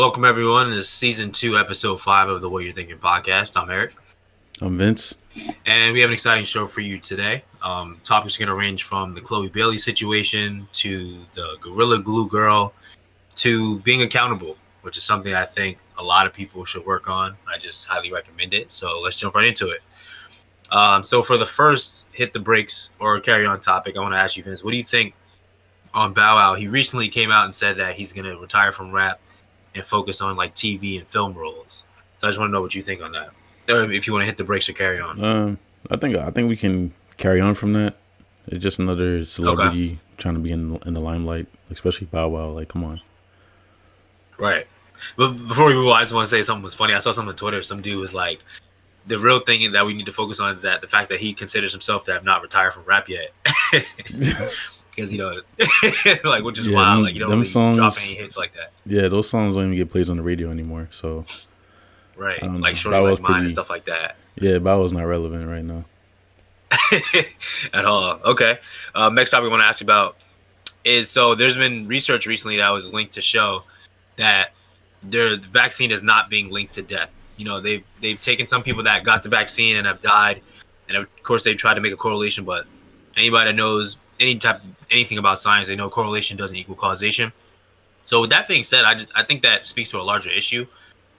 Welcome everyone. This is season 2, episode 5 of the What You're Thinking podcast. I'm Eric. I'm Vince. And we have an exciting show for you today. Topics are going to range from the Chloe Bailey situation to the Gorilla Glue girl to being accountable, which is something I think a lot of people should work on. I just highly recommend it. So let's jump right into it. So for the first hit the brakes or carry on topic, I want to ask you, Vince, what do you think on Bow Wow? He recently came out and said that he's going to retire from rap and focus on like TV and film roles. So I just want to know what you think on that. Or if you want to hit the brakes or carry on. I think we can carry on from that. It's just another celebrity trying to be in the limelight, especially Bow Wow. Like, come on. Right. But before we move on, I just want to say something was funny. I saw something on Twitter. Some dude was like, the real thing that we need to focus on is that the fact that he considers himself to have not retired from rap yet. Because, like, which is wild. Like, you don't really drop any hits like that. Yeah, those songs don't even get played on the radio anymore. So, right. Like, Shorty Like Mine and stuff like that. Yeah, Bow Wow's not relevant right now. At all. Okay. Next topic I want to ask you about is, so there's been research recently that was linked to show that the vaccine is not being linked to death. You know, they've taken some people that got the vaccine and have died, and of course they've tried to make a correlation, but anybody that knows anything about science, they know correlation doesn't equal causation. So with that being said, I think that speaks to a larger issue.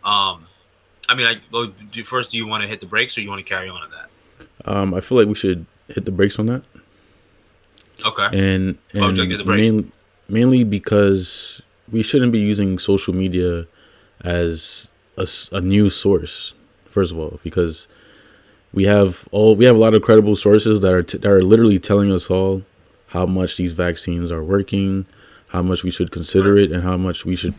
Do you want to hit the brakes or you want to carry on to that? I feel like we should hit the brakes on that. Okay. And mainly because we shouldn't be using social media as a news source, first of all, because we have a lot of credible sources that are literally telling us all how much these vaccines are working, how much we should consider it, and how much we should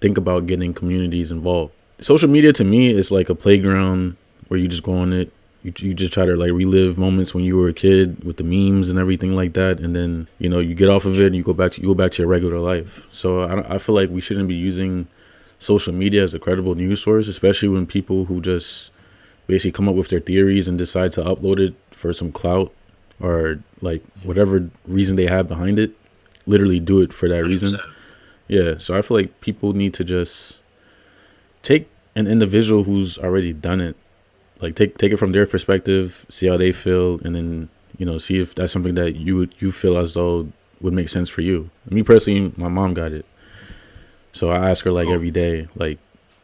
think about getting communities involved. Social media to me is like a playground where you just go on it. You just try to like relive moments when you were a kid with the memes and everything like that, and then you get off of it and you go back to your regular life. So I feel like we shouldn't be using social media as a credible news source, especially when people who just basically come up with their theories and decide to upload it for some clout or like whatever reason they have behind it, literally do it for that 100%. Reason. Yeah, so I feel like people need to just take an individual who's already done it, like take it from their perspective, see how they feel, and then see if that's something that you feel as though would make sense for you. Me personally, my mom got it. So I ask her like every day, like,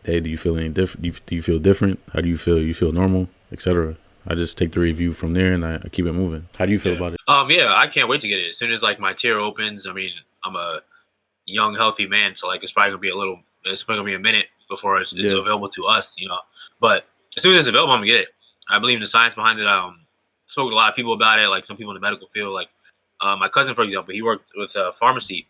hey, do you feel any different? Do you feel different? How do you feel? You feel normal, etc. I just take the review from there and I keep it moving. How do you feel about it? Yeah, I can't wait to get it. As soon as like my tier opens, I mean, I'm a young, healthy man, so like it's probably gonna be a minute before it's available to us, But as soon as it's available, I'm gonna get it. I believe in the science behind it. I spoke with a lot of people about it, like some people in the medical field, like my cousin, for example, he worked with a pharmacy.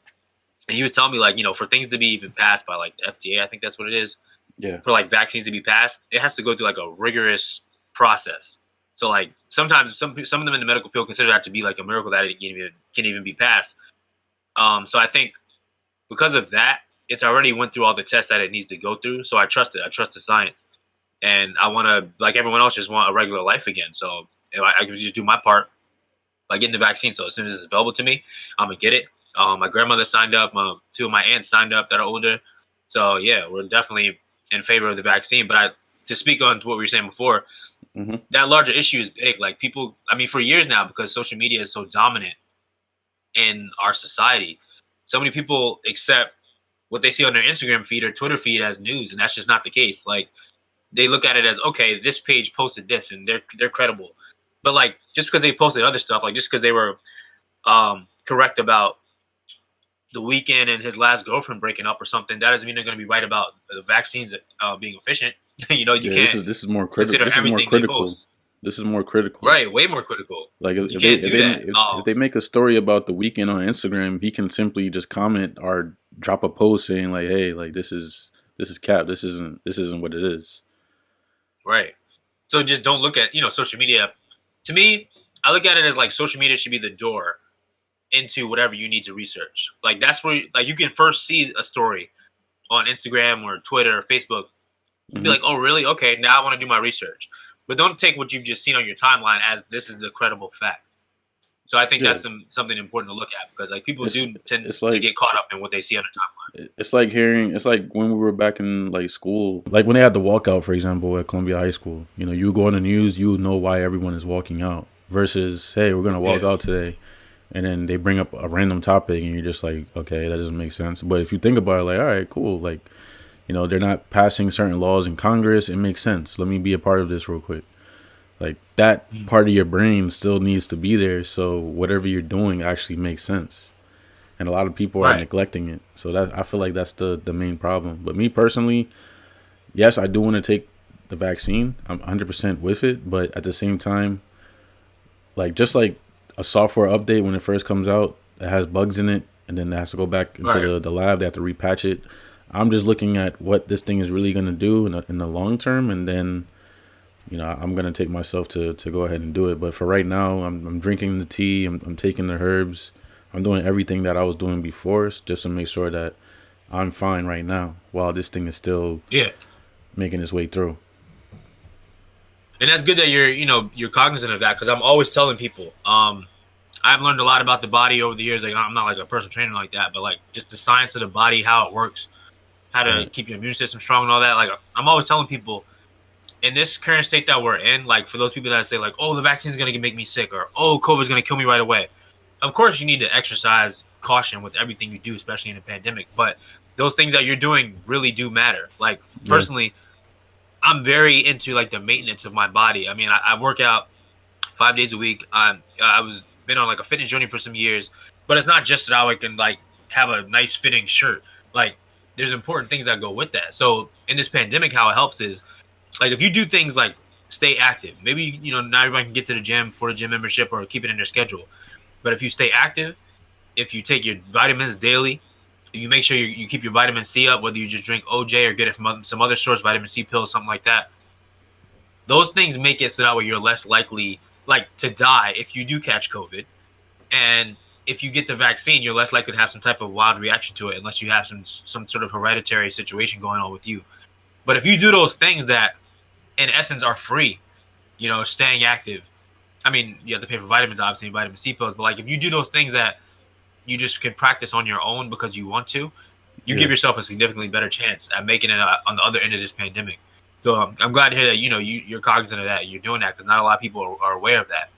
And he was telling me, like, for things to be even passed by, like, the FDA, I think that's what it is. Yeah. For, like, vaccines to be passed, it has to go through, like, a rigorous process. So, like, sometimes some of them in the medical field consider that to be, like, a miracle that it can even be passed. So I think because of that, it's already went through all the tests that it needs to go through. So I trust it. I trust the science. And I want to, like everyone else, just want a regular life again. So if I can just do my part by getting the vaccine. So as soon as it's available to me, I'm going to get it. My grandmother signed up. Two of my aunts signed up that are older. So, yeah, we're definitely in favor of the vaccine. But to speak on to what we were saying before, that larger issue is big. Like people, I mean, for years now, because social media is so dominant in our society, so many people accept what they see on their Instagram feed or Twitter feed as news. And that's just not the case. Like they look at it as, okay, this page posted this and they're credible. But like just because they posted other stuff, like just because they were correct about the Weeknd and his last girlfriend breaking up or something, that doesn't mean they're going to be right about the vaccines being efficient. You can't. This is more critical. This is more critical. This is more critical. Right, way more critical. Like if they make a story about the Weeknd on Instagram, he can simply just comment or drop a post saying like, "Hey, like this is cap. This isn't what it is." Right. So just don't look at social media. To me, I look at it as like social media should be the door into whatever you need to research. Like that's where like you can first see a story on Instagram or Twitter or Facebook. Be like, oh really? Okay, now I want to do my research. But don't take what you've just seen on your timeline as this is the credible fact. So I think Yeah, that's something important to look at, because like people it's do tend it's to like get caught up in what they see on the timeline. it's like when we were back in like school, like when they had the walkout, for example, at Columbia High School. You know, you go on the news, you know why everyone is walking out. Versus, hey, we're gonna walk Yeah, out today, and then they bring up a random topic, and you're just like, okay, that doesn't make sense. But if you think about it, like, all right, cool, like, you know, they're not passing certain laws in Congress. It makes sense. Let me be a part of this real quick. Like that part of your brain still needs to be there, so whatever you're doing actually makes sense. And a lot of people are right. neglecting it. So that I feel like that's the main problem. But me personally, yes, I do want to take the vaccine. I'm 100% with it, but at the same time, like just like a software update when it first comes out, it has bugs in it, and then it has to go back into Right. the lab. They have to repatch it. I'm just looking at what this thing is really going to do in the long term, and then you know I'm going to take myself to go ahead and do it. But for right now, I'm drinking the tea. I'm taking the herbs. I'm doing everything that I was doing before just to make sure that I'm fine right now while this thing is still Yeah. making its way through. And that's good that you're cognizant of that, because I'm always telling people, I've learned a lot about the body over the years. Like, I'm not like a personal trainer like that, but like just the science of the body, how it works, how to Right. keep your immune system strong and all that. Like, I'm always telling people, in this current state that we're in, like for those people that say like, oh, the vaccine's going to make me sick, or oh, COVID's going to kill me right away. Of course, you need to exercise caution with everything you do, especially in a pandemic. But those things that you're doing really do matter. Like, Yeah. personally, I'm very into like the maintenance of my body. I mean, I work out 5 days a week. I was been on like a fitness journey for some years, but it's not just that I can like have a nice fitting shirt. Like, there's important things that go with that. So in this pandemic, how it helps is like if you do things like stay active. Maybe not everybody can get to the gym for the gym membership or keep it in their schedule. But if you stay active, if you take your vitamins daily, if you make sure you keep your vitamin C up, whether you just drink OJ or get it from some other source, vitamin C pills, something like that. Those things make it so that way you're less likely like to die if you do catch COVID. And if you get the vaccine, you're less likely to have some type of wild reaction to it, unless you have some sort of hereditary situation going on with you. But if you do those things that in essence are free, staying active. I mean, you have to pay for vitamins, obviously, vitamin C pills, but like if you do those things that you just can practice on your own because you want to, you give Yeah. yourself a significantly better chance at making it on the other end of this pandemic. So I'm glad to hear that you're cognizant of that and you're doing that, because not a lot of people are aware of that.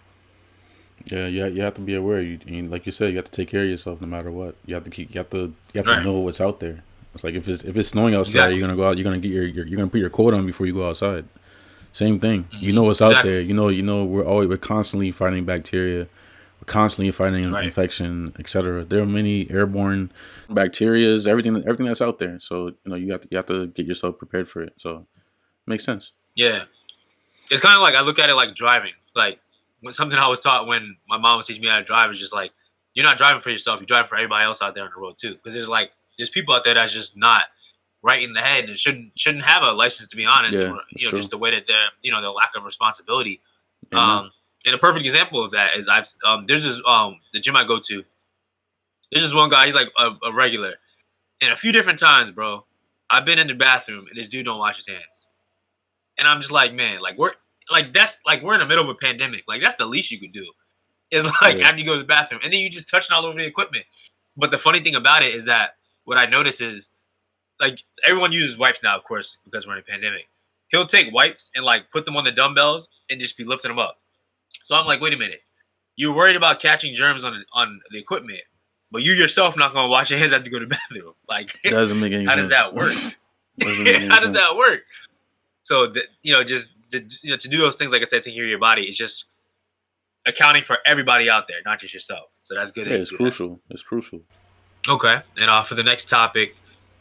Yeah, you have to be aware. Like you said, you have to take care of yourself no matter what. You have to Right. know what's out there. It's like if it's snowing outside, Exactly. you're gonna go out. You're gonna get you're gonna put your coat on before you go outside. Same thing. You Mm-hmm. know what's out there. Exactly. You know we're constantly fighting bacteria. We're constantly fighting Right. infection, etc. There are many airborne bacterias, everything that's out there. So you have to get yourself prepared for it. So makes sense. Yeah. It's kind of like I look at it like driving. Like something I was taught when my mom was teaching me how to drive is just like you're not driving for yourself. You drive for everybody else out there on the road too. Because there's people out there that's just not right in the head and shouldn't have a license, to be honest. Yeah, that's Just true. the way that they're their lack of responsibility. Amen. And a perfect example of that is there's this the gym I go to. There's this one guy. He's like a regular. And a few different times, bro, I've been in the bathroom and this dude don't wash his hands. And I'm just like, man, like we're in the middle of a pandemic. Like that's the least you could do. Is like Yeah. after you go to the bathroom, and then you just touching all over the equipment. But the funny thing about it is that what I notice is like everyone uses wipes now, of course, because we're in a pandemic. He'll take wipes and like put them on the dumbbells and just be lifting them up. So I'm like, wait a minute, you're worried about catching germs on the equipment, but you yourself not gonna wash your hands after you go to the bathroom. Like, That doesn't make any how does sense. that work? Doesn't make any How does sense. that work? So just to do those things, like I said, taking care of your body, it's just accounting for everybody out there, not just yourself. So that's good Yeah, that you it's do that. crucial. It's crucial. Okay. And for the next topic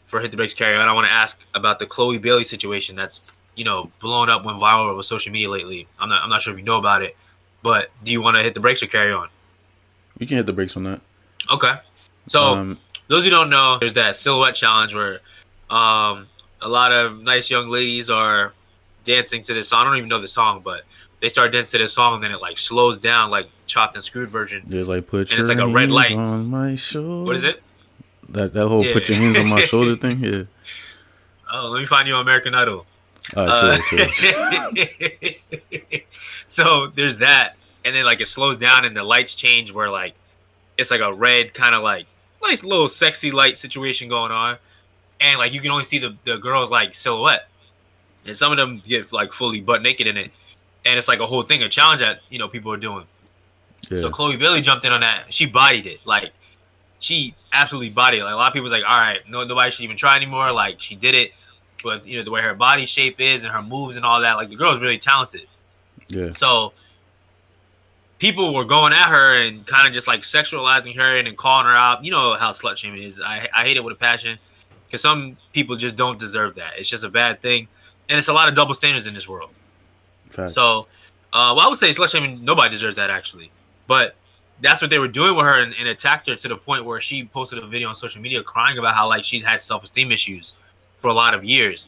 for Hit the Breaks Carry On, I want to ask about the Chloe Bailey situation that's blown up, went viral over social media lately. I'm not sure if you know about it, but do you want to hit the brakes or carry on? We can hit the brakes on that. Okay. So Um, those who don't know, there's that silhouette challenge where a lot of nice young ladies are dancing to this song. I don't even know the song, but they start dancing to this song and then it like slows down like chopped and screwed version. there's like put And it's your like a red hands light. on my What is shoulder. it? That whole put your hands on my Yeah. shoulder thing. Yeah. Oh, let me find you on American Idol. All right, chill. So there's that. and then like it slows down and the lights change where like it's like a red kind of like nice little sexy light situation going on, and like you can only see the girl's like silhouette, and some of them get like fully butt naked in it, and it's like a whole thing, a challenge that people are doing. Yeah. So Chloe Bailey jumped in on that. She bodied it. Like she absolutely bodied it. Like a lot of people's like, all right, nobody should even try anymore. Like she did it with the way her body shape is and her moves and all that. Like the girl's really talented. Yeah. So people were going at her and kind of just like sexualizing her and then calling her out. You know how slut shaming is. I hate it with a passion because some people just don't deserve that. It's just a bad thing, and it's a lot of double standards in this world. Fact. So, well, I would say slut shaming. Nobody deserves that actually, but that's what they were doing with her and attacked her to the point where she posted a video on social media crying about how like she's had self-esteem issues for a lot of years.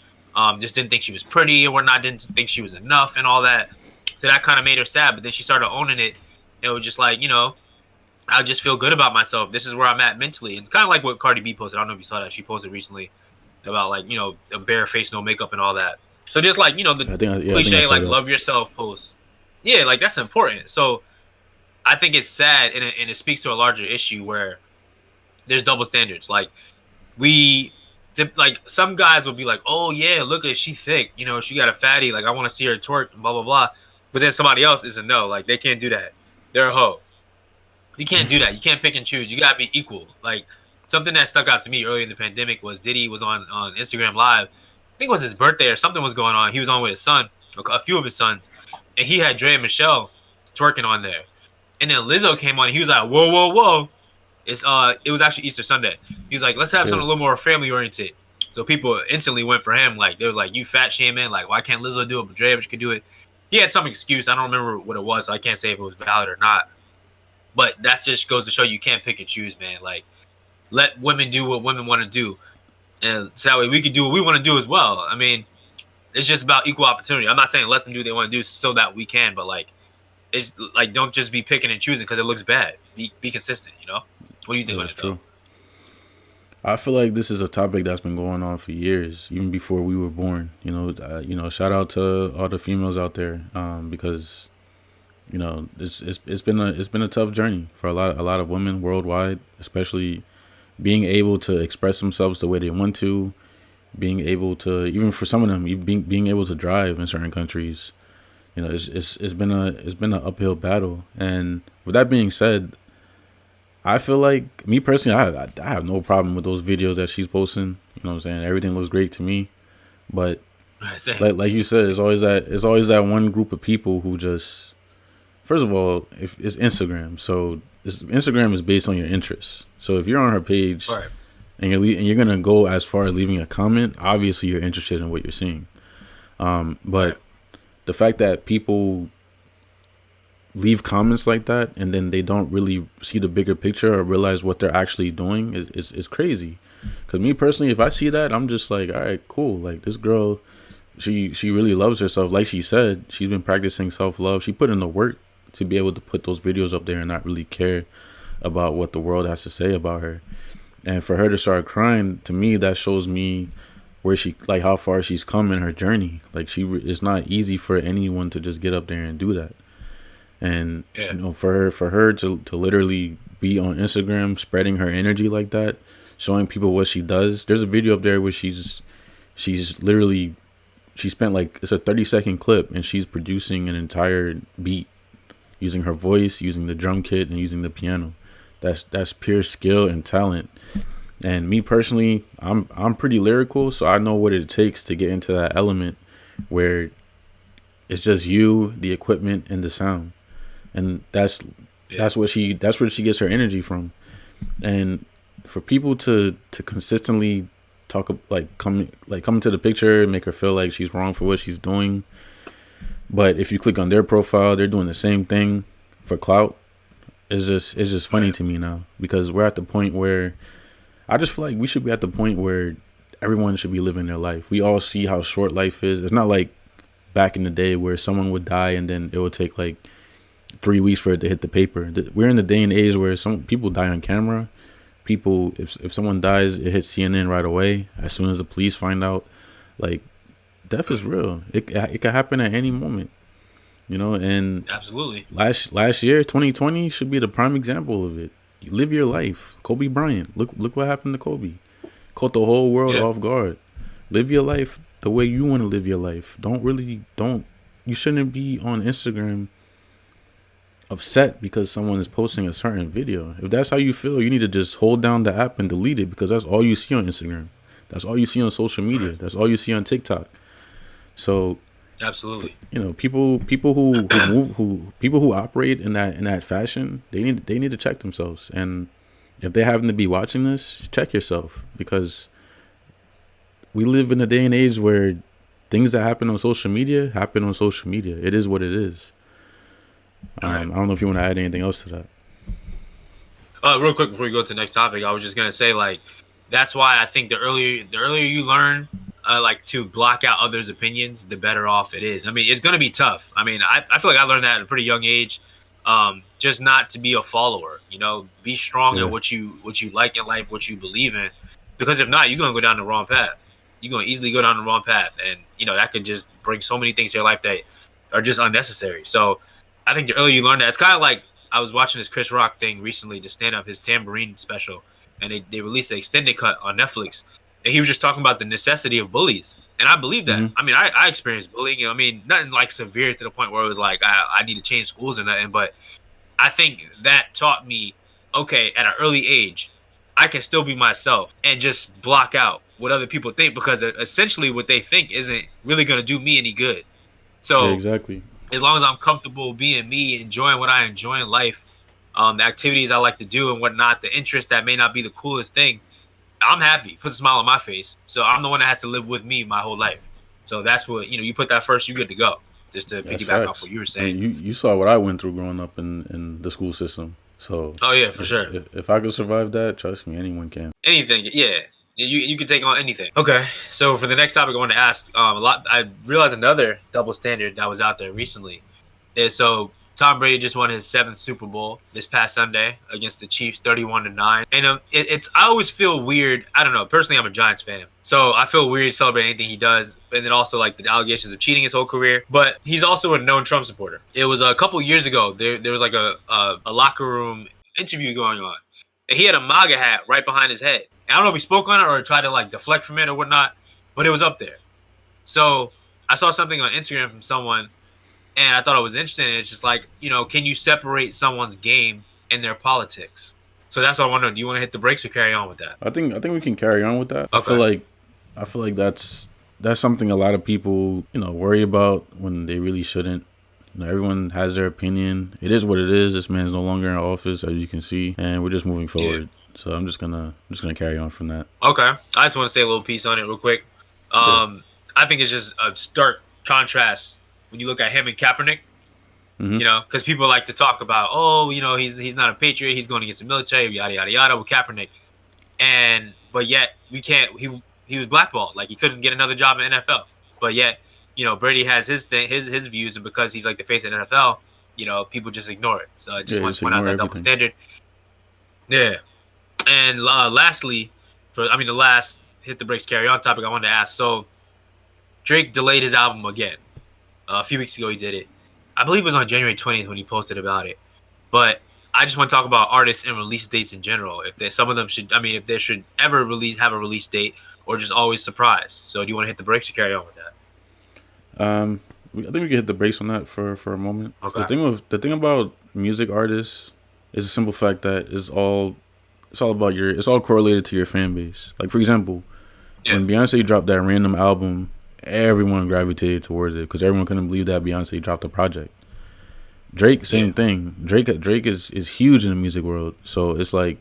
Just didn't think she was pretty or whatnot. Didn't think she was enough and all that. So that kind of made her sad. But then she started owning it. It was just like, I just feel good about myself. This is where I'm at mentally. And kind of like what Cardi B posted. I don't know if you saw that. She posted recently about like, a bare face, no makeup and all that. So just like, the cliche, like love yourself post. Yeah, like that's important. So I think it's sad and it speaks to a larger issue where there's double standards. Like some guys will be like, oh yeah, look at she thick. She got a fatty. Like I want to see her twerk and blah, blah, blah. But then somebody else is a no. Like they can't do that. They're a hoe. You can't do that. You can't pick and choose. You got to be equal. Like something that stuck out to me early in the pandemic was Diddy was on Instagram Live. I think it was his birthday or something was going on. He was on with his son, a few of his sons. And he had Dre and Michelle twerking on there. And then Lizzo came on and he was like, whoa, whoa, whoa. It was actually Easter Sunday. He was like, let's have something a little more family oriented. So people instantly went for him. Like, they was like, you fat shaming. Like, why can't Lizzo do it, but Dre could do it? He had some excuse. I don't remember what it was, so I can't say if it was valid or not. But that just goes to show you can't pick and choose, man. Like, let women do what women want to do. And so that way we can do what we want to do as well. I mean, it's just about equal opportunity. I'm not saying let them do what they want to do so that we can, but like, it's like don't just be picking and choosing because it looks bad. Be consistent, What do you think about it, though? I feel like this is a topic that's been going on for years, even before we were born. Shout out to all the females out there, because it's been a tough journey for a lot of women worldwide, especially being able to express themselves the way they want to, being able to, even for some of them, being able to drive in certain countries. It's been an uphill battle. And with that being said, I feel like, me personally, I have no problem with those videos that she's posting. You know what I'm saying? Everything looks great to me. But like you said, it's always that one group of people who just, first of all, if it's Instagram, so Instagram is based on your interests. So if you're on her page, right, and you're gonna go as far as leaving a comment, obviously you're interested in what you're seeing. But right, the fact that people leave comments like that and then they don't really see the bigger picture or realize what they're actually doing is crazy. Because me personally, if I see that, I'm just like, all right, cool. Like, this girl, she really loves herself. Like she said, she's been practicing self-love. She put in the work to be able to put those videos up there and not really care about what the world has to say about her. And for her to start crying, to me, that shows me where how far she's come in her journey. Like, it's not easy for anyone to just get up there and do that. And for her to literally be on Instagram spreading her energy like that, showing people what she does. There's a video up there where she spent like, it's a 30-second clip and she's producing an entire beat using her voice, using the drum kit, and using the piano. That's pure skill and talent. And me personally, I'm pretty lyrical, so I know what it takes to get into that element where it's just you, the equipment, and the sound. And that's where she gets her energy from. And for people to consistently come into the picture and make her feel like she's wrong for what she's doing, but if you click on their profile, they're doing the same thing for clout. It's just funny to me now, because we're at the point where I just feel like we should be at the point where everyone should be living their life. We all see how short life is. It's not like back in the day where someone would die and then it would take like 3 weeks for it to hit the paper. We're in the day and age where some people die on camera. People, if someone dies, it hits CNN right away. As soon as the police find out, like, death is real. It could happen at any moment. And Absolutely. last year, 2020 should be the prime example of it. You live your life. Kobe Bryant. Look what happened to Kobe. Caught the whole world Yeah. off guard. Live your life the way you want to live your life. You shouldn't be on Instagram upset because someone is posting a certain video. If that's how you feel, you need to just hold down the app and delete it, because that's all you see on Instagram. That's all you see on social media. Right. That's all you see on TikTok. So, Absolutely. people who operate in that fashion, they need to check themselves. And if they happen to be watching this, check yourself, because we live in a day and age where things that happen on social media happen on social media. It is what it is. Right. I don't know if you want to add anything else to that. Real quick before we go to the next topic, I was just gonna say, like, that's why I think the earlier you learn, like, to block out others' opinions, the better off it is. I mean, it's gonna be tough. I mean, I feel like I learned that at a pretty young age. Just not to be a follower. Be strong Yeah. in what you like in life, what you believe in, because if not, you're gonna go down the wrong path. You're gonna easily go down the wrong path, and that could just bring so many things to your life that are just unnecessary. So, I think the earlier you learn that, it's kind of like I was watching this Chris Rock thing recently to stand up his Tambourine special, and they released the extended cut on Netflix, and he was just talking about the necessity of bullies, and I believe that. Mm-hmm. I mean, I experienced bullying. I mean, nothing like severe to the point where it was like I need to change schools or nothing, but I think that taught me, okay, at an early age, I can still be myself and just block out what other people think, because essentially what they think isn't really going to do me any good. Yeah, So exactly. as long as I'm comfortable being me, enjoying what I enjoy in life, the activities I like to do and whatnot, the interest that may not be the coolest thing, I'm happy. Puts a smile on my face. So I'm the one that has to live with me my whole life. So that's what, you put that first, you good to go. Just to That's piggyback off facts. what you were I mean, saying. you saw what I went through growing up in the school system. So, Oh yeah, for sure. if I could survive that, trust me, anyone can. Anything, yeah. You can take on anything. Okay, so for the next topic, I want to ask a lot. I realized another double standard that was out there recently is, so Tom Brady just won his 7th Super Bowl this past Sunday against the Chiefs, 31-9. And I always feel weird. I don't know. Personally, I'm a Giants fan, so I feel weird celebrating anything he does. And then also, like, the allegations of cheating his whole career. But he's also a known Trump supporter. It was a couple years ago. There was like a locker room interview going on, and he had a MAGA hat right behind his head. And I don't know if he spoke on it or tried to, like, deflect from it or whatnot, but it was up there. So I saw something on Instagram from someone, and I thought it was interesting. It's just like, can you separate someone's game and their politics? So that's what I want to know. Do you want to hit the brakes or carry on with that? I think we can carry on with that. Okay. I feel like that's something a lot of people, worry about when they really shouldn't. Everyone has their opinion. It is what it is. This man's no longer in office, as you can see, and we're just moving forward. Yeah. So I'm just gonna carry on from that. Okay. I just want to say a little piece on it real quick. I think it's just a stark contrast when you look at him and Kaepernick. Mm-hmm. Because people like to talk about, he's not a patriot, he's going against the military, yada yada yada, with Kaepernick, but yet we can't. He was blackballed, like he couldn't get another job in the NFL. But yet, Brady has his thing, his views, and because he's like the face of the NFL, people just ignore it. So I just want to point out that double standard. Yeah. And lastly, the last hit the brakes carry on topic I wanted to ask. So Drake delayed his album again. A few weeks ago he did it. I believe it was on January 20th when he posted about it. But I just want to talk about artists and release dates in general. If they should ever have a release date, or just always surprise. So do you want to hit the brakes or carry on with that? I think we can hit the brakes on that for a moment. Okay. The thing about music artists is the simple fact that it's all correlated to your fan base. Like, for example, when Beyonce dropped that random album, everyone gravitated towards it because everyone couldn't believe that Beyonce dropped a project. Drake, same thing. Drake is huge in the music world. So it's like,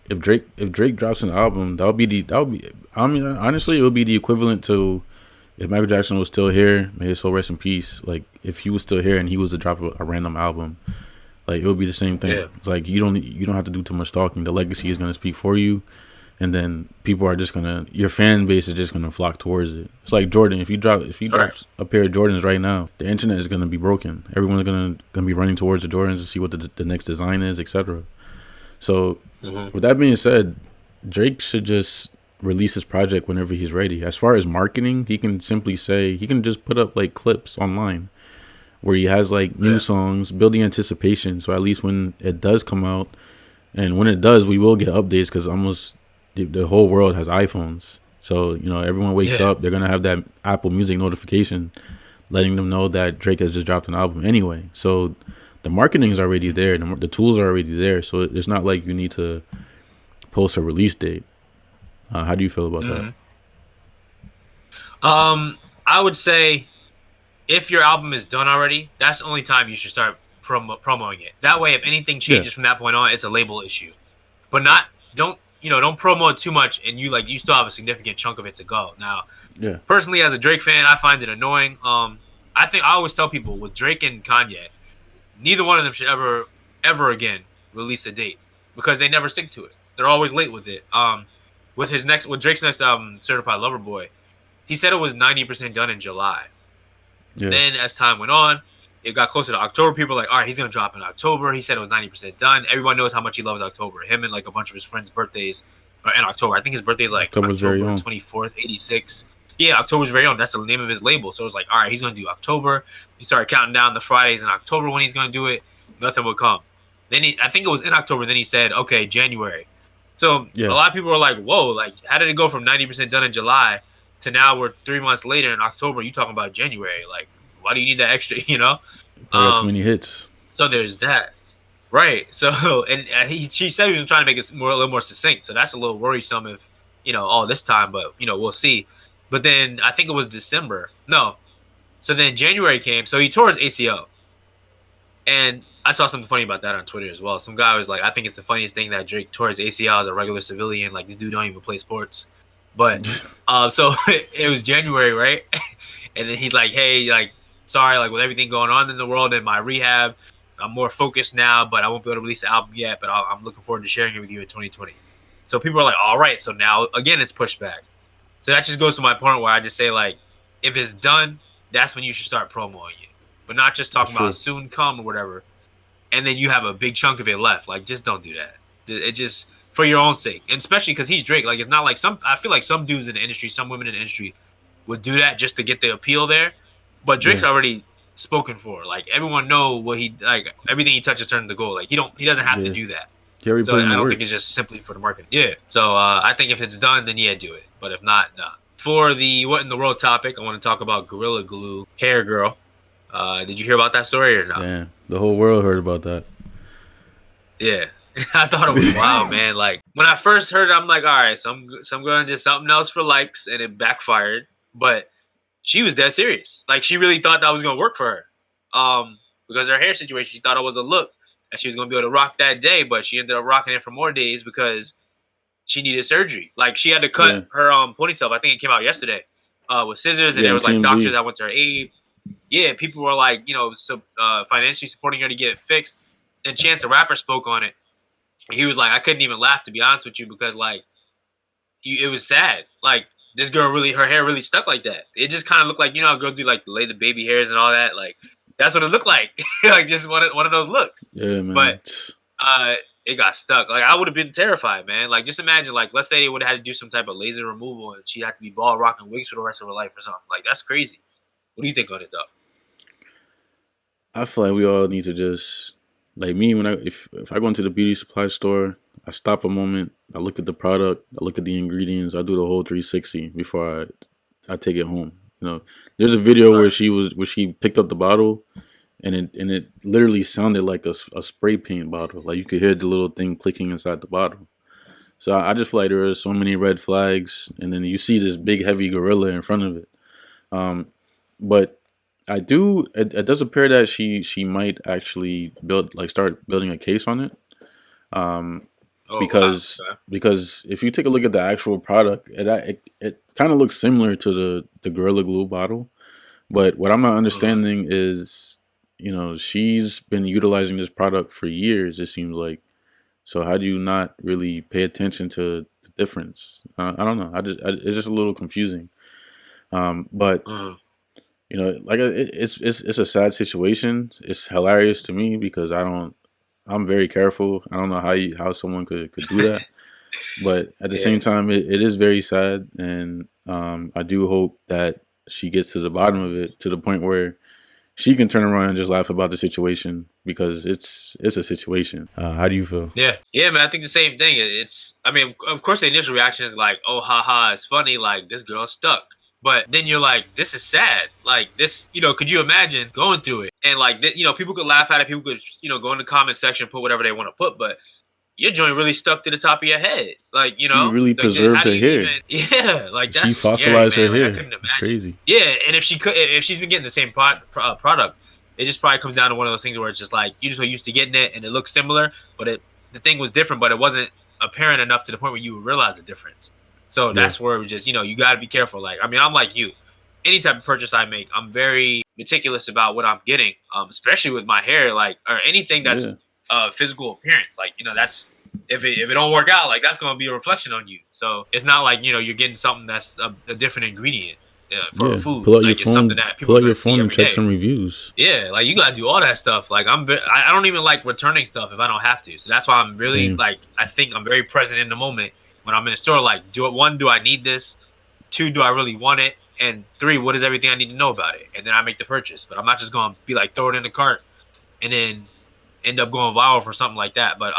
if Drake drops an album, honestly, it would be the equivalent to if Michael Jackson was still here, may his soul rest in peace. Like, if he was still here and he was to drop a random album, like, it would be the same thing. Yeah. It's like you don't have to do too much talking. The legacy is gonna speak for you, and then people are just your fan base is just gonna flock towards it. It's like Jordan. If he drops a pair of Jordans right now, the internet is gonna be broken. Everyone's gonna be running towards the Jordans to see what the next design is, etc. So, with that being said, Drake should just release his project whenever he's ready. As far as marketing, he can just put up like clips online where he has like new songs, building anticipation. So at least when it does come out, and when it does, we will get updates because almost the whole world has iPhones. So everyone wakes up, they're gonna have that Apple Music notification, letting them know that Drake has just dropped an album anyway. So the marketing is already there, the tools are already there. So it's not like you need to post a release date. How do you feel about that? I would say if your album is done already, that's the only time you should start promoting it. That way, if anything changes from that point on, it's a label issue. But don't promo it too much, and you still have a significant chunk of it to go. Now, personally, as a Drake fan, I find it annoying. I always tell people with Drake and Kanye, neither one of them should ever again release a date because they never stick to it. They're always late with it. With Drake's next album, Certified Lover Boy, he said it was 90% done in July. Yeah. Then as time went on, it got closer to October. People were like, all right, he's going to drop in October. He said it was 90% done. Everyone knows how much he loves October. Him and like a bunch of his friends' birthdays are in October. I think his birthday is like October 24th, 86. Yeah, October's very own. That's the name of his label. So it's like, all right, he's going to do October. He started counting down the Fridays in October when he's going to do it. Nothing would come. Then I think it was in October. Then he said, okay, January. So a lot of people were like, whoa, like how did it go from 90% done in July to now we're 3 months later in October? You talking about January? Like, why do you need that extra? Got too many hits. So there's that, right? So and she said he was trying to make it a little more succinct. So that's a little worrisome if all this time, but we'll see. But then I think it was December. No, so then January came. So he tore his ACL, and I saw something funny about that on Twitter as well. Some guy was like, I think it's the funniest thing that Drake tore his ACL as a regular civilian. Like, this dude don't even play sports. But so it was January, right? And then he's like, hey, like, sorry, like with everything going on in the world and my rehab, I'm more focused now, but I won't be able to release the album yet. But I'm looking forward to sharing it with you in 2020. So people are like, all right. So now, again, it's pushed back. So that just goes to my point where I just say, like, if it's done, that's when you should start promoting it. But not just talking about soon come or whatever. And then you have a big chunk of it left. Like, just don't do that. It just, for your own sake. And especially because he's Drake. Like, it's not like I feel like some dudes in the industry, some women in the industry would do that just to get the appeal there. But Drake's already spoken for. Like, everyone know what everything he touches turns to gold. Like, he doesn't have to do that. So I don't think it's just simply for the marketing. Yeah. So I think if it's done, then do it. But if not, nah. For the what in the world topic, I want to talk about Gorilla Glue Hair Girl. Did you hear about that story or not? Yeah, the whole world heard about that. Yeah, I thought it was wild, man. Like when I first heard it, I'm like, all right, some girl did something else for likes, and it backfired. But she was dead serious. Like she really thought that was gonna work for her. Because her hair situation, she thought it was a look, and she was gonna be able to rock that day. But she ended up rocking it for more days because she needed surgery. Like she had to cut her ponytail. I think it came out yesterday with scissors, and there was like doctors that went to her aid. Yeah, people were like, financially supporting her to get it fixed. And Chance the Rapper spoke on it. He was like, I couldn't even laugh, to be honest with you, because like, it was sad. Like this girl her hair really stuck like that. It just kind of looked like, how girls do like lay the baby hairs and all that. Like that's what it looked like, like just one of those looks. Yeah, man. But it got stuck. Like I would have been terrified, man. Like just imagine, like let's say they would have had to do some type of laser removal and she'd have to be ball rocking wigs for the rest of her life or something. Like that's crazy. What do you think on it, though? I feel like we all need to just, like me, if I go into the beauty supply store, I stop a moment, I look at the product, I look at the ingredients, I do the whole 360 before I take it home. There's a video where she picked up the bottle, and it literally sounded like a spray paint bottle. Like you could hear the little thing clicking inside the bottle. So I just feel like there are so many red flags, and then you see this big heavy gorilla in front of it. But it does appear that she might actually start building a case on it. Because if you take a look at the actual product, it kind of looks similar to the Gorilla Glue bottle. But what I'm not understanding is, she's been utilizing this product for years, it seems like. So how do you not really pay attention to the difference? I don't know. It's just a little confusing. But it's a sad situation. It's hilarious to me because I'm very careful. I don't know how someone could do that. But at the same time, it is very sad. And I do hope that she gets to the bottom of it, to the point where she can turn around and just laugh about the situation because it's a situation. How do you feel? Yeah, man. I think the same thing. I mean, of course, the initial reaction is like, "Oh, haha, it's funny." Like this girl's stuck. But then you're like, this is sad. Like this, could you imagine going through it? And like, people could laugh at it. People could, go in the comment section, put whatever they want to put. But your joint really stuck to the top of your head. Like, she really like, preserved her hair. Yeah, like that's she fossilized scary, her man. hair. Like, I couldn't imagine. It's crazy. Yeah, and if she's been getting the same product, it just probably comes down to one of those things where it's just like you just are used to getting it and it looks similar, but the thing was different, but it wasn't apparent enough to the point where you would realize the difference. So that's where it was just, you got to be careful. Like, I mean, I'm like you. Any type of purchase I make, I'm very meticulous about what I'm getting, especially with my hair, like, or anything that's physical appearance. Like, that's if it don't work out, like that's gonna be a reflection on you. So it's not like you're getting something that's a different ingredient for food. Pull out like, your phone. Pull out your phone and check some reviews. Yeah, like you gotta do all that stuff. Like I don't even like returning stuff if I don't have to. So that's why I'm really like I think I'm very present in the moment when I'm in the store. Like, do I need this? 2, do I really want it? And 3, what is everything I need to know about it? And then I make the purchase. But I'm not just going to be like, throw it in the cart and then end up going viral for something like that. But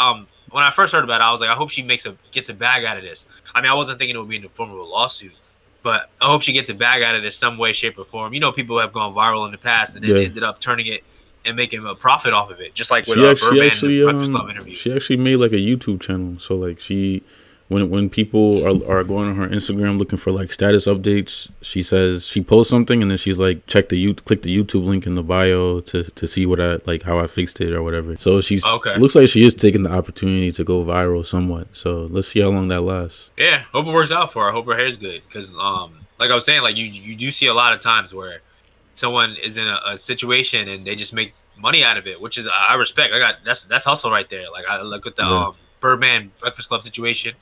when I first heard about it, I was like, I hope she gets a bag out of this. I mean, I wasn't thinking it would be in the form of a lawsuit, but I hope she gets a bag out of this some way, shape, or form. People have gone viral in the past and then ended up turning it and making a profit off of it, just like with Birdman and the Breakfast Club interview. She actually made like a YouTube channel. So like when people are going on her Instagram looking for like status updates, she says she posts something and then she's like, click the YouTube link in the bio to see how I fixed it or whatever. So she's looks like she is taking the opportunity to go viral somewhat. So let's see how long that lasts. Yeah, hope it works out for her. I hope her hair's good because like I was saying, like you do see a lot of times where someone is in a situation and they just make money out of it, which is I respect. That's hustle right there. Like I look at the Birdman Breakfast Club situation.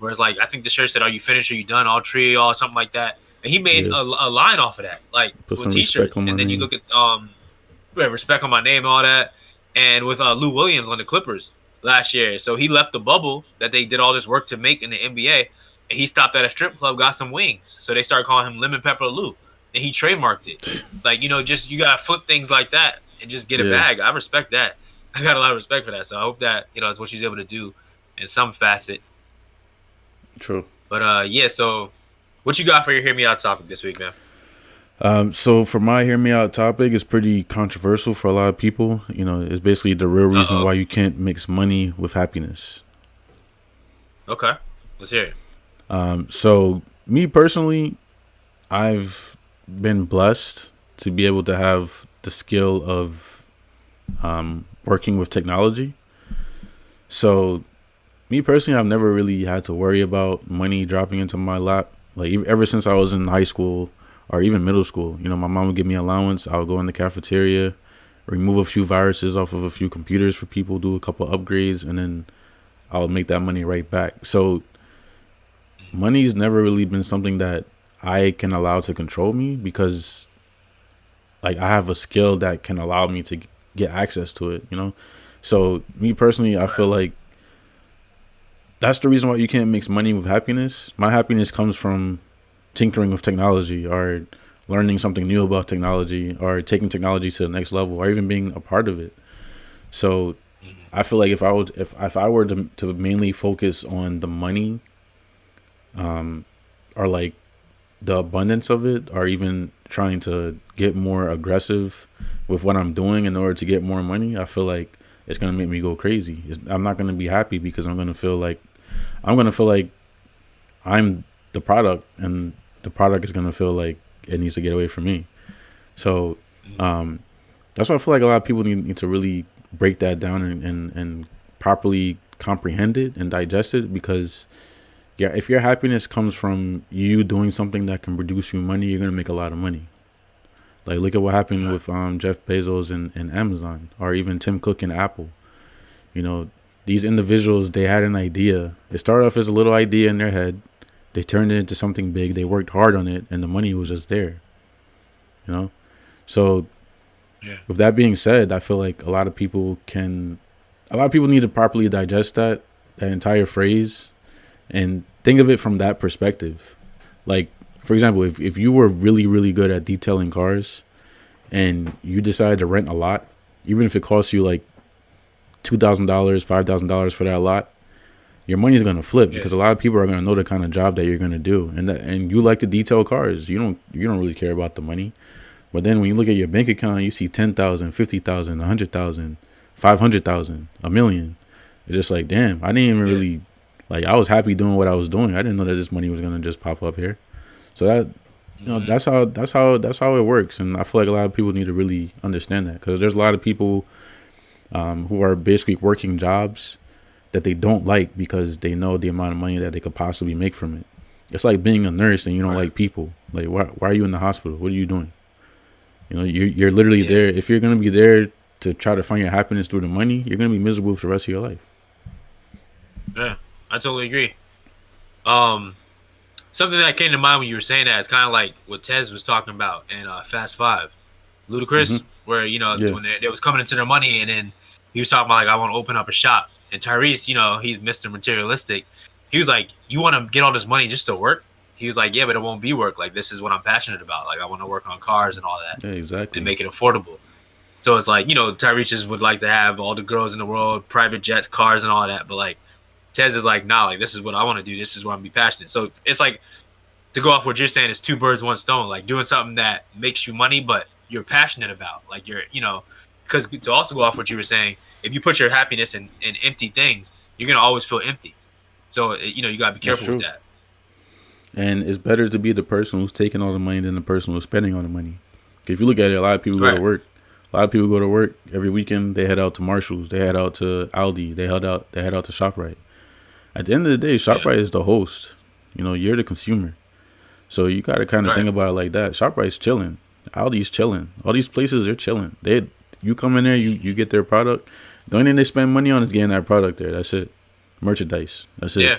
Whereas, like, I think the shirt said, "Are you finished? Are you done? All trio, or something like that." And he made a line off of that, like with T-shirts. And then you look at respect on my name and all that, and with Lou Williams on the Clippers last year. So he left the bubble that they did all this work to make in the NBA, and he stopped at a strip club, got some wings. So they started calling him Lemon Pepper Lou, and he trademarked it. Like, just you gotta flip things like that and just get a bag. I respect that. I got a lot of respect for that. So I hope that it's what she's able to do in some facet. True. But so what you got for your Hear Me Out topic this week, man? So for my Hear Me Out topic, it's pretty controversial for a lot of people. It's basically the real reason why you can't mix money with happiness. Okay. Let's hear it. So me personally, I've been blessed to be able to have the skill of working with technology. So me personally, I've never really had to worry about money dropping into my lap. Like ever since I was in high school or even middle school, my mom would give me allowance. I would go in the cafeteria, remove a few viruses off of a few computers for people, do a couple upgrades, and then I would make that money right back. So money's never really been something that I can allow to control me because like I have a skill that can allow me to get access to it, So me personally, I feel like that's the reason why you can't mix money with happiness. My happiness comes from tinkering with technology or learning something new about technology or taking technology to the next level or even being a part of it. So I feel like if I were to mainly focus on the money or like the abundance of it or even trying to get more aggressive with what I'm doing in order to get more money, I feel like it's going to make me go crazy. I'm not going to be happy because I'm going to feel like I'm the product and the product is going to feel like it needs to get away from me. So that's why I feel like a lot of people need to really break that down and properly comprehend it and digest it because if your happiness comes from you doing something that can produce you money, you're going to make a lot of money. Like look at what happened with Jeff Bezos and Amazon or even Tim Cook and Apple. These individuals, they had an idea. It started off as a little idea in their head. They turned it into something big. They worked hard on it, and the money was just there. So with that being said, I feel like a lot of people need to properly digest that entire phrase and think of it from that perspective. Like, for example, if you were really, really good at detailing cars and you decide to rent a lot, even if it costs you like $2,000, $5,000 for that lot, your money's gonna flip because a lot of people are gonna know the kind of job that you're gonna do, and you like to detail cars. You don't really care about the money, but then when you look at your bank account, you see 10,000, 50,000, 100,000, 500,000, a million. It's just like, damn, I didn't even really like. I was happy doing what I was doing. I didn't know that this money was gonna just pop up here. So that that's how it works, and I feel like a lot of people need to really understand that because there's a lot of people who are basically working jobs that they don't like because they know the amount of money that they could possibly make from it. It's like being a nurse and you don't like people. Like, why are you in the hospital? What are you doing? You're literally there. If you're gonna be there to try to find your happiness through the money, you're gonna be miserable for the rest of your life. Yeah, I totally agree. Something that came to mind when you were saying that is kind of like what Tez was talking about in Fast Five, Ludacris, where when they was coming into their money, and then he was talking about like, I want to open up a shop, and Tyrese, he's Mr. Materialistic. He was like, you want to get all this money just to work? He was like, yeah, but it won't be work. Like, this is what I'm passionate about. Like, I want to work on cars and all that. Yeah, exactly. And make it affordable. So it's like, Tyrese just would like to have all the girls in the world, private jets, cars, and all that. But like, Tez is like, nah, like, this is what I want to do. This is what I'm be passionate. So it's like, to go off what you're saying, is two birds, one stone. Like, doing something that makes you money, but you're passionate about. Like, because to also go off what you were saying, if you put your happiness in empty things, you're going to always feel empty. So, you got to be careful with that. And it's better to be the person who's taking all the money than the person who's spending all the money. If you look at it, a lot of people go to work. A lot of people go to work every weekend. They head out to Marshalls. They head out to Aldi. They head out to ShopRite. At the end of the day, ShopRite is the host. You're the consumer. So you got to kind of think about it like that. ShopRite's chilling. Aldi's chilling. All these places, they're chilling. You come in there, you get their product. The only thing they spend money on is getting that product there. That's it. Merchandise. That's it. Yeah.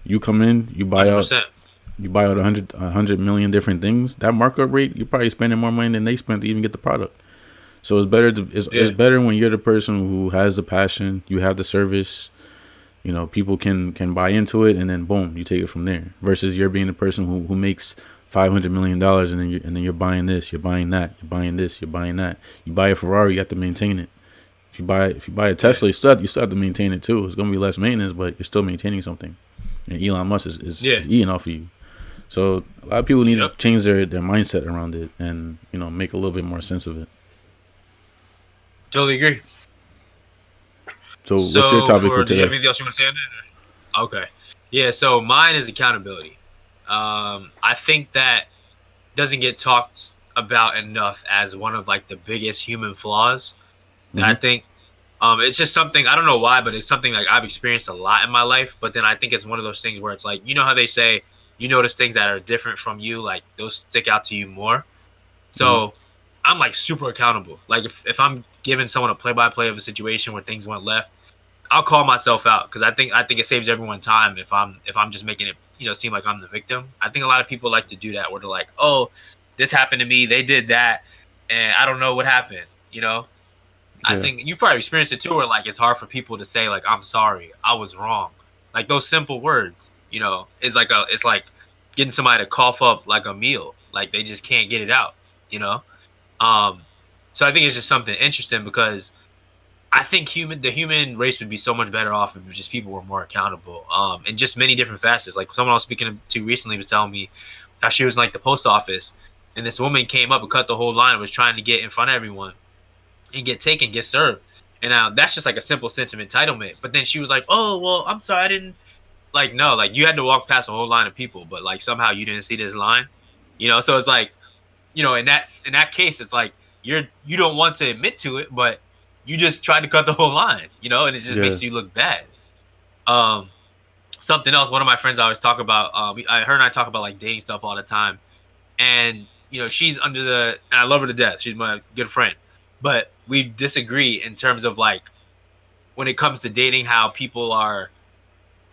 You come in, you buy 100%. out. You buy out 100 million different things. That markup rate, you're probably spending more money than they spent to even get the product. So it's better it's better when you're the person who has the passion, you have the service. People can buy into it, and then boom, you take it from there. Versus you're being the person who makes $500 million, and then you're buying this, you're buying that, you're buying this, you're buying that. You buy a Ferrari, you have to maintain it. If you buy a Tesla, you still have to maintain it too. It's gonna be less maintenance, but you're still maintaining something. And Elon Musk is eating off of you. So a lot of people need to change their mindset around it, and make a little bit more sense of it. Totally agree. So what's your topic for today? Do you have anything else you want to say on that? Okay. Yeah, so mine is accountability. I think that doesn't get talked about enough as one of like the biggest human flaws. Mm-hmm. I think it's just something, I don't know why, but it's something like I've experienced a lot in my life. But then I think it's one of those things where it's like, how they say you notice things that are different from you, like those stick out to you more. So I'm like super accountable. Like if I'm giving someone a play-by-play of a situation where things went left, I'll call myself out because I think it saves everyone time if I'm just making it seem like I'm the victim. I think a lot of people like to do that where they're like, oh, this happened to me, they did that, and I don't know what happened. I think you've probably experienced it too, where like it's hard for people to say like, I'm sorry, I was wrong. Like those simple words, it's like getting somebody to cough up like a meal. Like they just can't get it out. So I think it's just something interesting because I think the human race would be so much better off if just people were more accountable. In just many different facets. Like someone I was speaking to recently was telling me how she was in like the post office, and this woman came up and cut the whole line and was trying to get in front of everyone and get served. And now that's just like a simple sense of entitlement. But then she was like, "Oh, well, I'm sorry, I didn't." Like, no, like you had to walk past a whole line of people, but like somehow you didn't see this line. So it's like, in that case, it's like you don't want to admit to it, but you just tried to cut the whole line, and it just makes you look bad. Something else, one of my friends I always talk about, her and I talk about like dating stuff all the time. And, she's and I love her to death. She's my good friend. But we disagree in terms of like, when it comes to dating, how people are,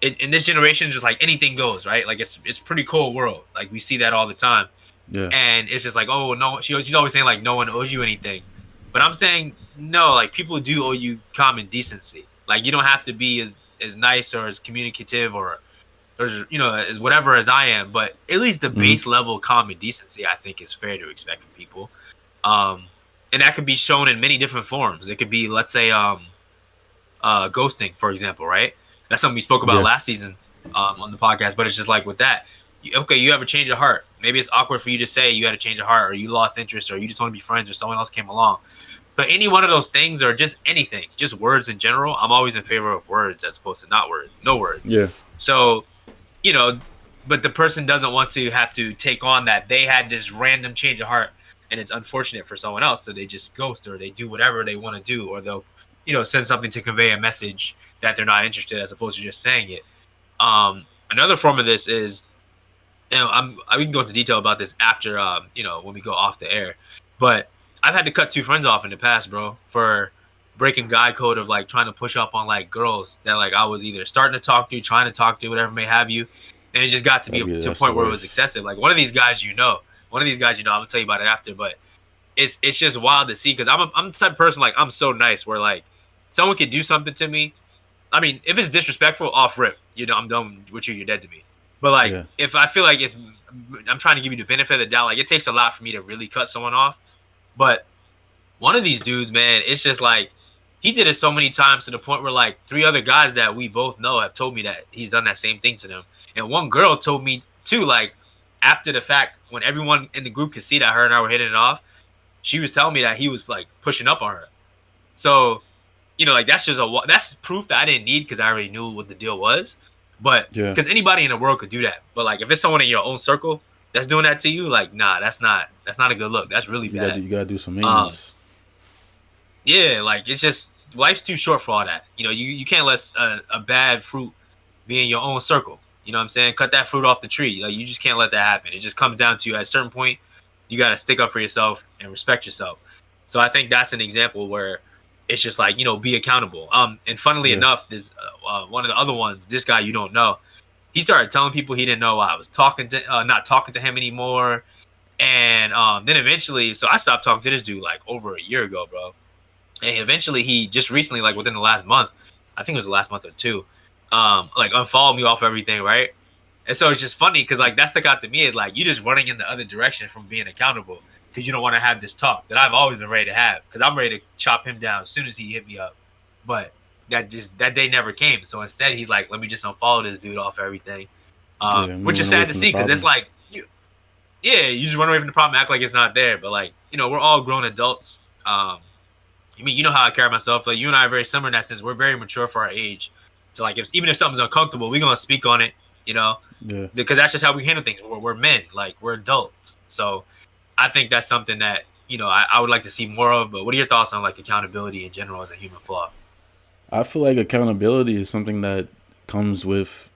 in this generation, just like anything goes, right? Like it's pretty cool world. Like we see that all the time. Yeah. And it's just like, oh, no, she's always saying like, no one owes you anything. But I'm saying, no, like people do owe you common decency. Like you don't have to be as nice or as communicative or as whatever as I am. But at least the base level common decency, I think, is fair to expect from people. and that could be shown in many different forms. It could be, let's say, ghosting, for example, right? That's something we spoke about Yeah. last season on the podcast. But it's just like with that, okay, you have a change of heart. Maybe it's awkward for you to say you had a change of heart, or you lost interest, or you just want to be friends, or someone else came along. But any one of those things, or just anything, just words in general, I'm always in favor of words as opposed to not words, no words. Yeah. So, you know, but the person doesn't want to have to take on that they had this random change of heart, and it's unfortunate for someone else, so they just ghost, or they do whatever they want to do, or they'll, send something to convey a message that they're not interested, as opposed to just saying it. Another form of this is, we can go into detail about this after, when we go off the air, but I've had to cut 2 friends off in the past, bro, for breaking guy code of like trying to push up on like girls that like I was either starting to talk to, trying to talk to, whatever may have you, and it just got to be to a point where it was excessive. Like one of these guys, I'm gonna tell you about it after, but it's just wild to see, because I'm the type of person, like, I'm so nice where like someone could do something to me. I mean, if it's disrespectful, off rip, I'm done with you. You're dead to me. But like, if I feel like I'm trying to give you the benefit of the doubt, like it takes a lot for me to really cut someone off. But one of these dudes, man, it's just like he did it so many times to the point where like 3 other guys that we both know have told me that he's done that same thing to them. And one girl told me too, like after the fact, when everyone in the group could see that her and I were hitting it off, she was telling me that he was like pushing up on her. So, like that's proof that I didn't need, because I already knew what the deal was. But because anybody in the world could do that. But like if it's someone in your own circle that's doing that to you, like, nah, that's not a good look. That's really bad. You gotta do some maintenance. Yeah, like it's just life's too short for all that. You can't let a bad fruit be in your own circle. You know what I'm saying? Cut that fruit off the tree. Like you just can't let that happen. It just comes down to, at a certain point, you got to stick up for yourself and respect yourself. So I think that's an example where it's just like, be accountable. And funnily enough, this one of the other ones, this guy you don't know, he started telling people he didn't know why I was not talking to him anymore. And then eventually, so I stopped talking to this dude like over a year ago, bro. And eventually he just recently, like within the last month, I think it was the last month or 2, like unfollowed me off everything, right? And so it's just funny because like that stuck out to me is like you just running in the other direction from being accountable, because you don't want to have this talk that I've always been ready to have, because I'm ready to chop him down as soon as he hit me up. But that day never came. So instead he's like, let me just unfollow this dude off everything, which is sad to see, because it's like you just run away from the problem, act like it's not there. But like, we're all grown adults. I mean, you know how I carry myself. Like you and I are very similar in that sense. We're very mature for our age. So like, even if something's uncomfortable, we're gonna speak on it. Because that's just how we handle things. We're men, like we're adults. So I think that's something that I would like to see more of. But what are your thoughts on like accountability in general as a human flaw? I feel like accountability is something that comes with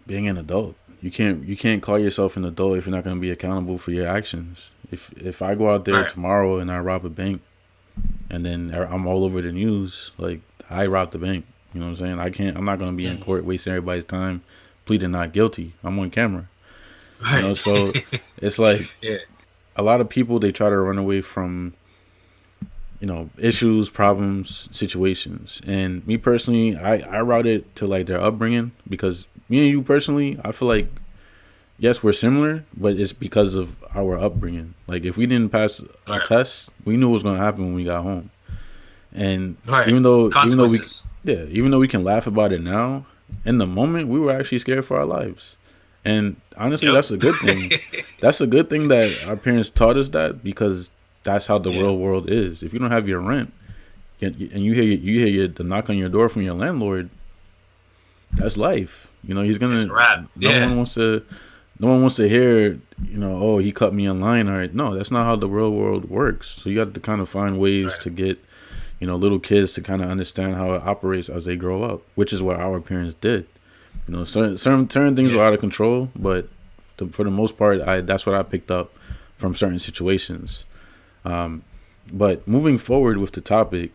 being an adult. You can't call yourself an adult if you're not going to be accountable for your actions. If I go out there tomorrow and I rob a bank, and then I'm all over the news, like I robbed the bank. You know what I'm saying? I'm not going to be in court wasting everybody's time pleading not guilty. I'm on camera. Right. So it's like a lot of people, they try to run away from issues, problems, situations. And me personally, I route it to like their upbringing, because me and you personally, I feel like yes, we're similar, but it's because of our upbringing. Like if we didn't pass a test, we knew what was going to happen when we got home. And even though we can laugh about it now, in the moment we were actually scared for our lives. And honestly, that's a good thing. That's a good thing that our parents taught us that, because that's how the real world is. If you don't have your rent and you hear the knock on your door from your landlord, that's life. He's gonna. No one wants to hear, oh, he cut me in line. All right, no, that's not how the real world works. So you got to kind of find ways to get, little kids to kind of understand how it operates as they grow up, which is what our parents did. Certain things were out of control, but for the most part, that's what I picked up from certain situations. But moving forward with the topic,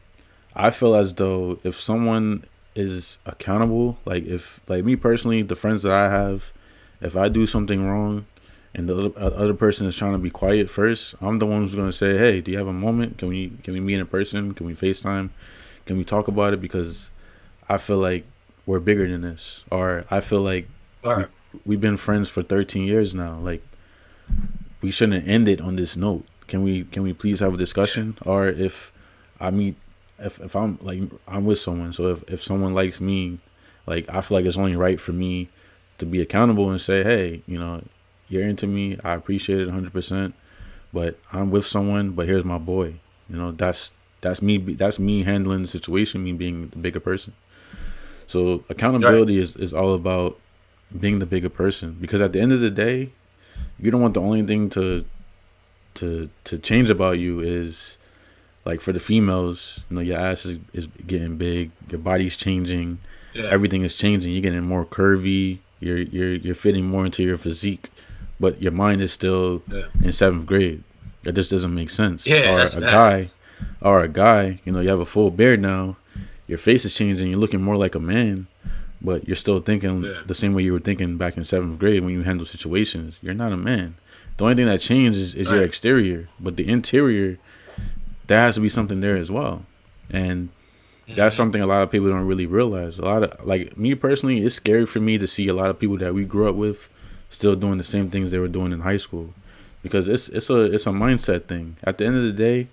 I feel as though if someone is accountable, like me personally, the friends that I have, if I do something wrong and the other person is trying to be quiet first, I'm the one who's going to say, hey, do you have a moment? Can we meet in person? Can we FaceTime? Can we talk about it? Because I feel like we're bigger than this. Or I feel like we've been friends for 13 years now. Like, we shouldn't end it on this note. can we please have a discussion? Or if I meet, if I'm like, I'm with someone, so if someone likes me, like, I feel like it's only right for me to be accountable and say, hey, you're into me, I appreciate it 100%, but I'm with someone, but here's my boy. That's me handling the situation, me being the bigger person. So accountability is all about being the bigger person, because at the end of the day, you don't want the only thing to change about you is, like, for the females, your ass is getting big, your body's changing, everything is changing, you're getting more curvy, you're fitting more into your physique, but your mind is still in 7th grade. That just doesn't make sense. Yeah, Or a guy, you have a full beard now, your face is changing, you're looking more like a man, but you're still thinking the same way you were thinking back in 7th grade when you handle situations. You're not a man. The only thing that changes is your exterior, but the interior, there has to be something there as well. And that's something a lot of people don't really realize. A lot of, like, me personally, it's scary for me to see a lot of people that we grew up with still doing the same things they were doing in high school, because it's a mindset thing. At the end of the day,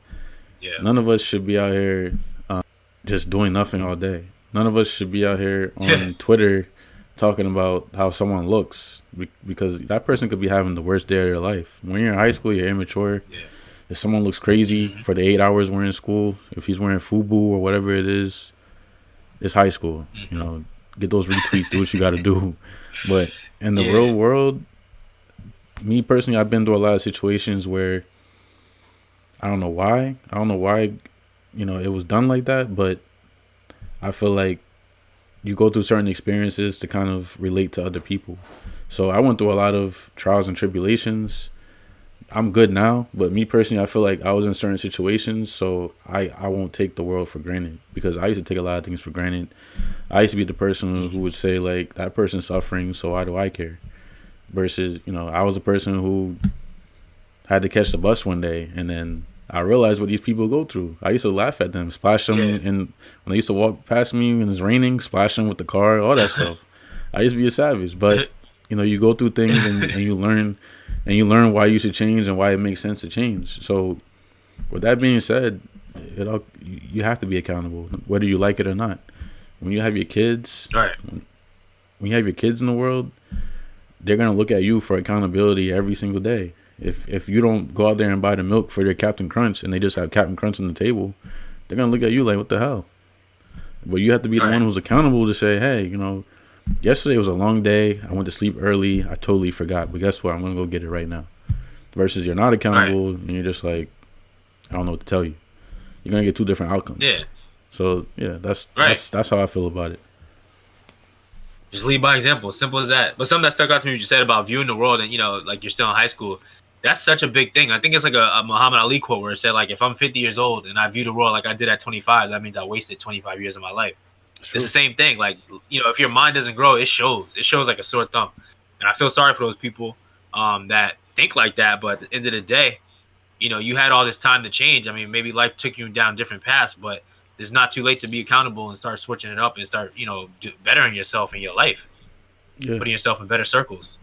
none of us should be out here just doing nothing all day. None of us should be out here on Twitter talking about how someone looks, because that person could be having the worst day of their life. When you're in high school, you're immature. If someone looks crazy for the 8 hours we're in school, if he's wearing FUBU or whatever it is, it's high school. Get those retweets, do what you got to do. But in the real world, me personally, I've been through a lot of situations where I don't know why. It was done like that, but I feel like you go through certain experiences to kind of relate to other people. So I went through a lot of trials and tribulations. I'm good now, but me personally, I feel like I was in certain situations, so I won't take the world for granted, because I used to take a lot of things for granted. I used to be the person who would say, like, that person's suffering, so why do I care? Versus, I was the person who had to catch the bus one day, and then I realized what these people go through. I used to laugh at them, splash them, and when they used to walk past me when it's raining, splash them with the car, all that stuff. I used to be a savage, but you go through things and you learn. And you learn why you should change and why it makes sense to change. So, with that being said, you have to be accountable, whether you like it or not. When you have your kids, when you have your kids in the world, they're gonna look at you for accountability every single day. If you don't go out there and buy the milk for their Captain Crunch and they just have Captain Crunch on the table, they're gonna look at you like, what the hell? But you have to be the one who's accountable to say, hey, yesterday was a long day. I went to sleep early. I totally forgot. But guess what? I'm going to go get it right now. Versus you're not accountable and you're just like, I don't know what to tell you. You're going to get two different outcomes. Yeah. So, yeah, that's how I feel about it. Just lead by example. Simple as that. But something that stuck out to me, what you said about viewing the world and, like you're still in high school. That's such a big thing. I think it's like a Muhammad Ali quote where it said, like, if I'm 50 years old and I view the world like I did at 25, that means I wasted 25 years of my life. It's the same thing. Like, if your mind doesn't grow, it shows. It shows like a sore thumb. And I feel sorry for those people that think like that. But at the end of the day, you had all this time to change. I mean, maybe life took you down different paths, but it's not too late to be accountable and start switching it up and start, bettering yourself in your life, putting yourself in better circles.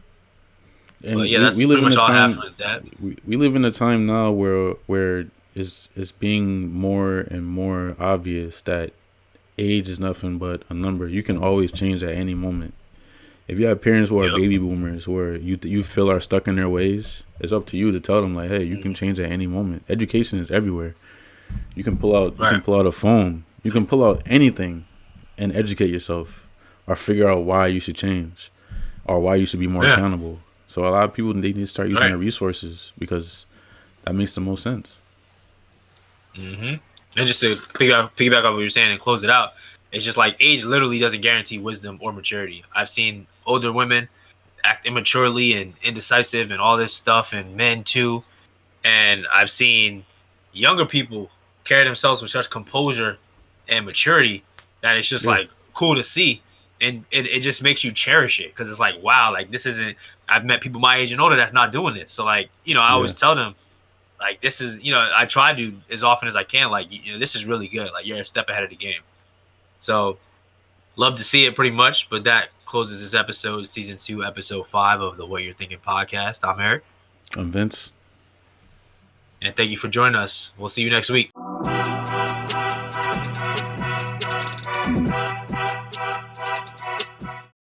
And but that's pretty much all I have for that. We live in a time now where it's being more and more obvious that age is nothing but a number. You can always change at any moment. If you have parents who are baby boomers, who you feel are stuck in their ways, it's up to you to tell them, like, hey, you can change at any moment. Education is everywhere. You can pull out a phone. You can pull out anything and educate yourself, or figure out why you should change, or why you should be more accountable. So a lot of people, they need to start using their resources, because that makes the most sense. Mm-hmm. And just to piggyback on what you're saying and close it out, it's just like age literally doesn't guarantee wisdom or maturity. I've seen older women act immaturely and indecisive and all this stuff, and men too. And I've seen younger people carry themselves with such composure and maturity that it's just like cool to see. And it just makes you cherish it, because it's like, wow, like this isn't, I've met people my age and older that's not doing this. So like, I always tell them, like, this is, I try to as often as I can, like, this is really good. Like, you're a step ahead of the game. So love to see it pretty much. But that closes this episode, season 2, episode 5 of the What You're Thinking podcast. I'm Eric. I'm Vince. And thank you for joining us. We'll see you next week.